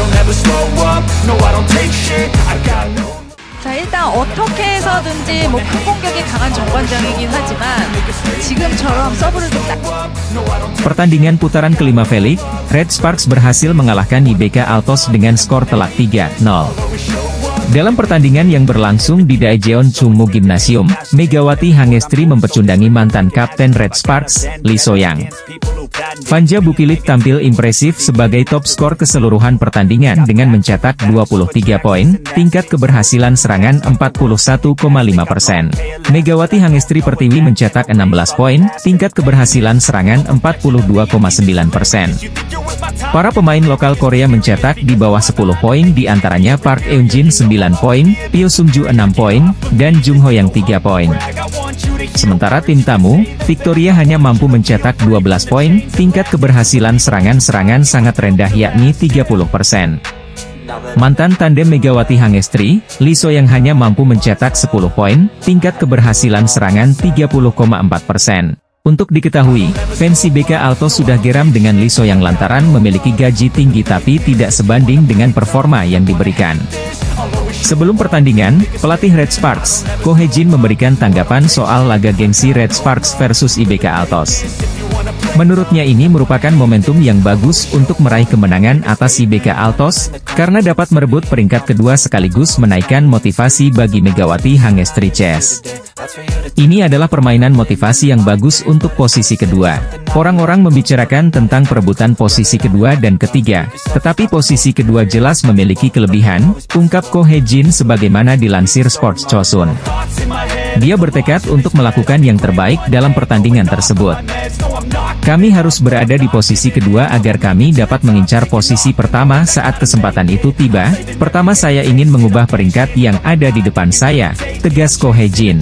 I'll never slow up, no I don't take shit, I got no. 자, 일단 어떻게 해서든지 뭐 큰 공격이 강한 정관장이긴 하지만 지금처럼 서브를 좀 Pertandingan putaran kelima Felix, Red Sparks berhasil mengalahkan IBK Altos dengan skor telak 3-0. Dalam pertandingan yang berlangsung di Daejeon Chungmu Gymnasium, Megawati Hangestri mempecundangi mantan kapten Red Sparks, Lee So-young. Vanja Bukilik tampil impresif sebagai top skor keseluruhan pertandingan dengan mencetak 23 poin, tingkat keberhasilan serangan 41,5%. Megawati Hangestri Pertiwi mencetak 16 poin, tingkat keberhasilan serangan 42,9%. Para pemain lokal Korea mencetak di bawah 10 poin diantaranya Park Eun-jin 9 poin, Pyo Sung-ju 6 poin, dan Jung Ho-yang 3 poin. Sementara tim tamu, Victoria hanya mampu mencetak 12 poin, tingkat keberhasilan serangan sangat rendah yakni 30%. Mantan tandem Megawati Hangestri, Lee So-young hanya mampu mencetak 10 poin, tingkat keberhasilan serangan 30,4%. Untuk diketahui, fans IBK Altos sudah geram dengan Lee So-young lantaran memiliki gaji tinggi tapi tidak sebanding dengan performa yang diberikan. Sebelum pertandingan, pelatih Red Sparks, Ko Hae-jin memberikan tanggapan soal laga gengsi Red Sparks versus IBK Altos. Menurutnya ini merupakan momentum yang bagus untuk meraih kemenangan atas IBK Altos, karena dapat merebut peringkat kedua sekaligus menaikkan motivasi bagi Megawati Hangestri CS. Ini adalah permainan motivasi yang bagus untuk posisi kedua. Orang-orang membicarakan tentang perebutan posisi kedua dan ketiga, tetapi posisi kedua jelas memiliki kelebihan, ungkap Ko Hae-jin sebagaimana dilansir Sports Chosun. Dia bertekad untuk melakukan yang terbaik dalam pertandingan tersebut. Kami harus berada di posisi kedua agar kami dapat mengincar posisi pertama saat kesempatan itu tiba. Pertama saya ingin mengubah peringkat yang ada di depan saya, tegas Ko Hae-jin.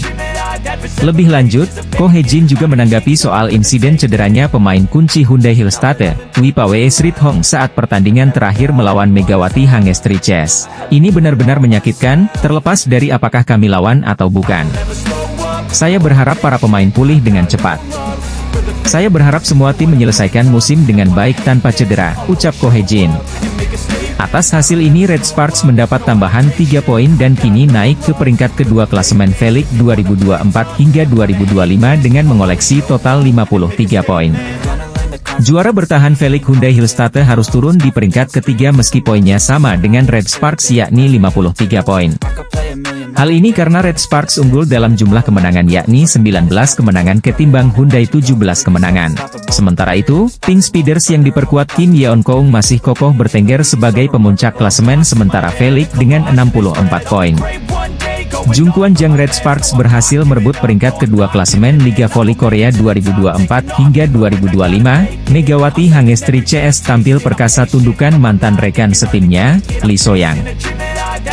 Lebih lanjut, Ko Hae-jin juga menanggapi soal insiden cederanya pemain kunci Hyundai Hillstate, Wipawe Srithong saat pertandingan terakhir melawan Megawati Hangestri CS. Ini benar-benar menyakitkan, terlepas dari apakah kami lawan atau bukan. Saya berharap para pemain pulih dengan cepat. Saya berharap semua tim menyelesaikan musim dengan baik tanpa cedera, ucap Ko Hae-jin. Atas hasil ini Red Sparks mendapat tambahan 3 poin dan kini naik ke peringkat kedua klasemen Felix 2024 hingga 2025 dengan mengoleksi total 53 poin. Juara bertahan Felix Hyundai Hillstate harus turun di peringkat ketiga meski poinnya sama dengan Red Sparks yakni 53 poin. Hal ini karena Red Sparks unggul dalam jumlah kemenangan yakni 19 kemenangan ketimbang Hyundai 17 kemenangan. Sementara itu, Pink Speeders yang diperkuat Kim Yeon-keung masih kokoh bertengger sebagai pemuncak klasemen sementara Felix dengan 64 poin. Jungkwon Jang Red Sparks berhasil merebut peringkat kedua klasemen Liga Voli Korea 2024 hingga 2025, Megawati Hangestri CS tampil perkasa tundukan mantan rekan setimnya, Lee So-young.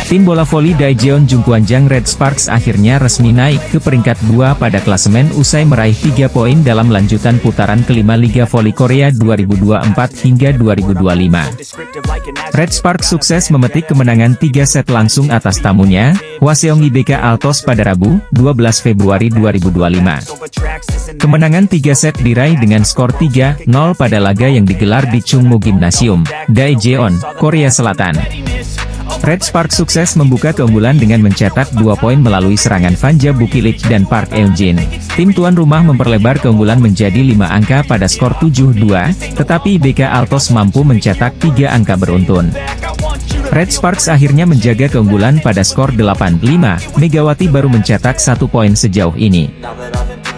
Tim bola voli Daejeon Jungkwon Jang Red Sparks akhirnya resmi naik ke peringkat 2 pada klasemen usai meraih 3 poin dalam lanjutan putaran kelima Liga Voli Korea 2024 hingga 2025. Red Sparks sukses memetik kemenangan 3 set langsung atas tamunya, Hwaseong IBK Altos pada Rabu, 12 Februari 2025. Kemenangan 3 set diraih dengan skor 3-0 pada laga yang digelar di Chungmu Gymnasium, Daejeon, Korea Selatan. Red Sparks sukses membuka keunggulan dengan mencetak 2 poin melalui serangan Vanja Bukilik dan Park Eun-jin. Tim tuan rumah memperlebar keunggulan menjadi 5 angka pada skor 7-2, tetapi IBK Altos mampu mencetak 3 angka beruntun. Red Sparks akhirnya menjaga keunggulan pada skor 8-5, Megawati baru mencetak 1 poin sejauh ini.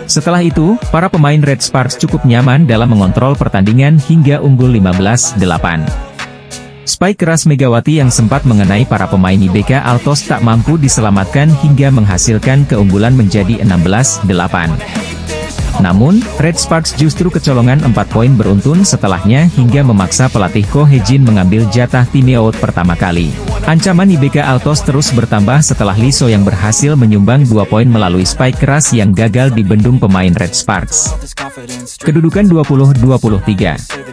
Setelah itu, para pemain Red Sparks cukup nyaman dalam mengontrol pertandingan hingga unggul 15-8. Spike keras Megawati yang sempat mengenai para pemain IBK Altos tak mampu diselamatkan hingga menghasilkan keunggulan menjadi 16-8. Namun, Red Sparks justru kecolongan 4 poin beruntun setelahnya hingga memaksa pelatih Ko Hae-jin mengambil jatah timeout pertama kali. Ancaman IBK Altos terus bertambah setelah Lee So-young berhasil menyumbang 2 poin melalui spike keras yang gagal dibendung pemain Red Sparks. Kedudukan 20-23.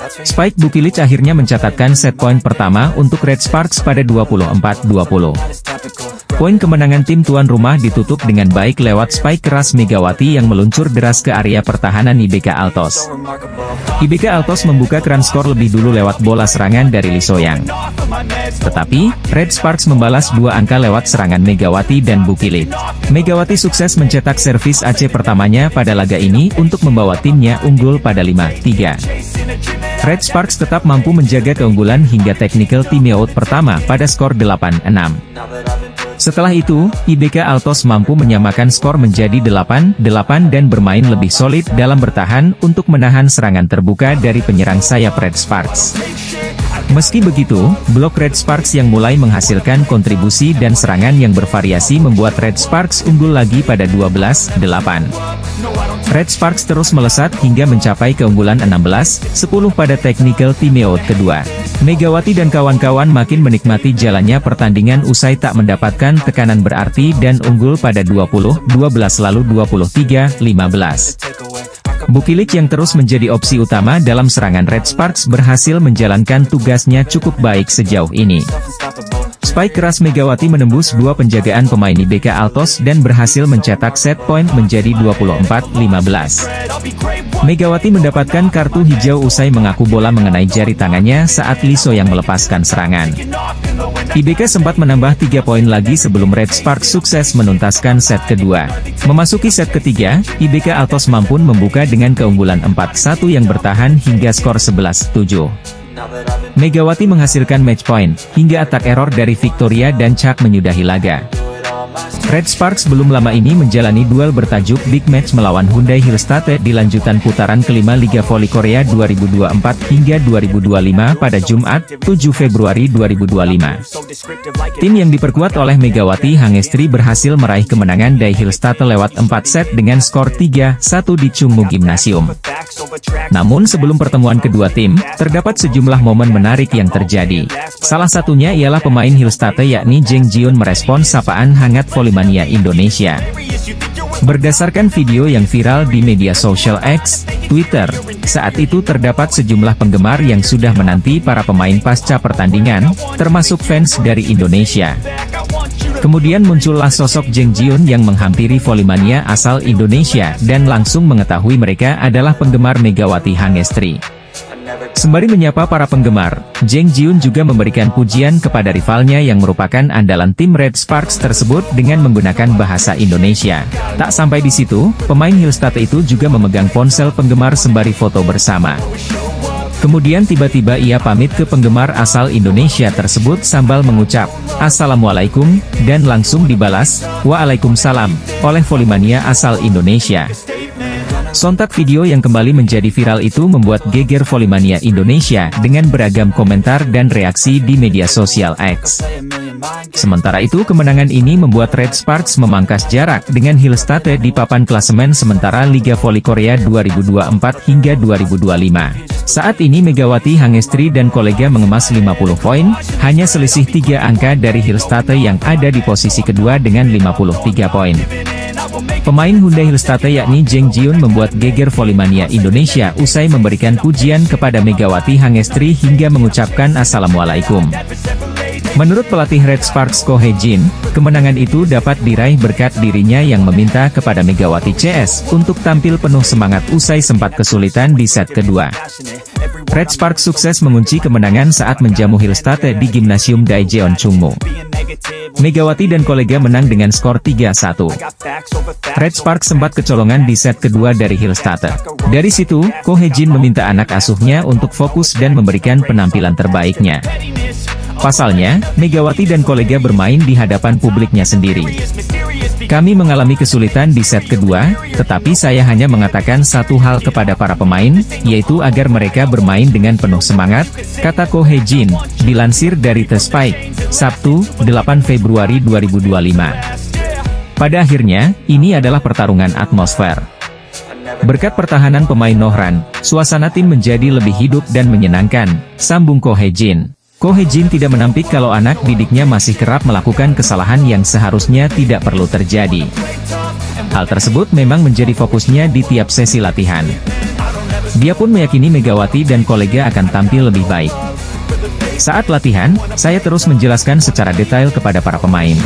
Spike Bukilik akhirnya mencatatkan set poin pertama untuk Red Sparks pada 24-20. Poin kemenangan tim tuan rumah ditutup dengan baik lewat spike keras Megawati yang meluncur deras ke area pertahanan IBK Altos. IBK Altos membuka keran skor lebih dulu lewat bola serangan dari Lee Soyang. Tetapi, Red Sparks membalas 2 angka lewat serangan Megawati dan Bukilit. Megawati sukses mencetak servis AC pertamanya pada laga ini untuk membawa timnya unggul pada 5-3. Red Sparks tetap mampu menjaga keunggulan hingga technical timeout pertama pada skor 8-6. Setelah itu, IBK Altos mampu menyamakan skor menjadi 8-8 dan bermain lebih solid dalam bertahan untuk menahan serangan terbuka dari penyerang sayap Red Sparks. Meski begitu, blok Red Sparks yang mulai menghasilkan kontribusi dan serangan yang bervariasi membuat Red Sparks unggul lagi pada 12-8. Red Sparks terus melesat hingga mencapai keunggulan 16-10 pada technical timeout kedua. Megawati dan kawan-kawan makin menikmati jalannya pertandingan usai tak mendapatkan tekanan berarti dan unggul pada 20-12 lalu 23-15. Bukilit yang terus menjadi opsi utama dalam serangan Red Sparks berhasil menjalankan tugasnya cukup baik sejauh ini. Spike keras Megawati menembus 2 penjagaan pemain IBK Altos dan berhasil mencetak set point menjadi 24-15. Megawati mendapatkan kartu hijau usai mengaku bola mengenai jari tangannya saat Lee Soyang melepaskan serangan. IBK sempat menambah 3 poin lagi sebelum Red Sparks sukses menuntaskan set kedua. Memasuki set ketiga, IBK Altos mampu membuka dengan keunggulan 4-1 yang bertahan hingga skor 11-7. Megawati menghasilkan match point, hingga atak error dari Victoria dan Chuck menyudahi laga. Red Sparks belum lama ini menjalani duel bertajuk Big Match melawan Hyundai Hillstate di lanjutan putaran kelima Liga Voli Korea 2024 hingga 2025 pada Jumat, 7 Februari 2025. Tim yang diperkuat oleh Megawati Hangestri berhasil meraih kemenangan dari Hillstate lewat 4 set dengan skor 3-1 di Chungmu Gymnasium. Namun sebelum pertemuan kedua tim, terdapat sejumlah momen menarik yang terjadi. Salah satunya ialah pemain Hillstate yakni Jeng Jiun merespon sapaan hangat Volley-mania Indonesia. Berdasarkan video yang viral di media sosial X, Twitter, saat itu terdapat sejumlah penggemar yang sudah menanti para pemain pasca pertandingan, termasuk fans dari Indonesia. Kemudian muncullah sosok Jeng Jiun yang menghampiri Volley-mania asal Indonesia dan langsung mengetahui mereka adalah penggemar Megawati Hangestri. Sembari menyapa para penggemar, Jeng Jiun juga memberikan pujian kepada rivalnya yang merupakan andalan tim Red Sparks tersebut dengan menggunakan bahasa Indonesia. Tak sampai di situ, pemain Hillstate itu juga memegang ponsel penggemar sembari foto bersama. Kemudian tiba-tiba ia pamit ke penggemar asal Indonesia tersebut sambil mengucap, "Assalamualaikum," dan langsung dibalas, "Waalaikumsalam," oleh Volley-mania asal Indonesia. Sontak video yang kembali menjadi viral itu membuat geger Volley-mania Indonesia dengan beragam komentar dan reaksi di media sosial X. Sementara itu kemenangan ini membuat Red Sparks memangkas jarak dengan Hillstate di papan klasemen sementara Liga Voli Korea 2024 hingga 2025. Saat ini Megawati Hangestri dan kolega mengemas 50 poin, hanya selisih 3 angka dari Hillstate yang ada di posisi kedua dengan 53 poin. Pemain Hyundai Hillstate yakni Jeng Jiun membuat geger Volley-mania Indonesia usai memberikan pujian kepada Megawati Hangestri hingga mengucapkan Assalamualaikum. Menurut pelatih Red Sparks Ko Hye-jin, kemenangan itu dapat diraih berkat dirinya yang meminta kepada Megawati CS untuk tampil penuh semangat usai sempat kesulitan di set kedua. Red Sparks sukses mengunci kemenangan saat menjamu Hillstate di Gymnasium Daejeon Chungmu. Megawati dan kolega menang dengan skor 3-1. Red Sparks sempat kecolongan di set kedua dari Hillstate. Dari situ, Ko Hye-jin meminta anak asuhnya untuk fokus dan memberikan penampilan terbaiknya. Pasalnya, Megawati dan kolega bermain di hadapan publiknya sendiri. Kami mengalami kesulitan di set kedua, tetapi saya hanya mengatakan satu hal kepada para pemain, yaitu agar mereka bermain dengan penuh semangat, kata Ko Hye-jin, dilansir dari The Spike, Sabtu, 8 Februari 2025. Pada akhirnya, ini adalah pertarungan atmosfer. Berkat pertahanan pemain Nohran, suasana tim menjadi lebih hidup dan menyenangkan, sambung Ko Hye-jin. Ko Hye-jin tidak menampik kalau anak didiknya masih kerap melakukan kesalahan yang seharusnya tidak perlu terjadi. Hal tersebut memang menjadi fokusnya di tiap sesi latihan. Dia pun meyakini Megawati dan kolega akan tampil lebih baik. Saat latihan, saya terus menjelaskan secara detail kepada para pemain.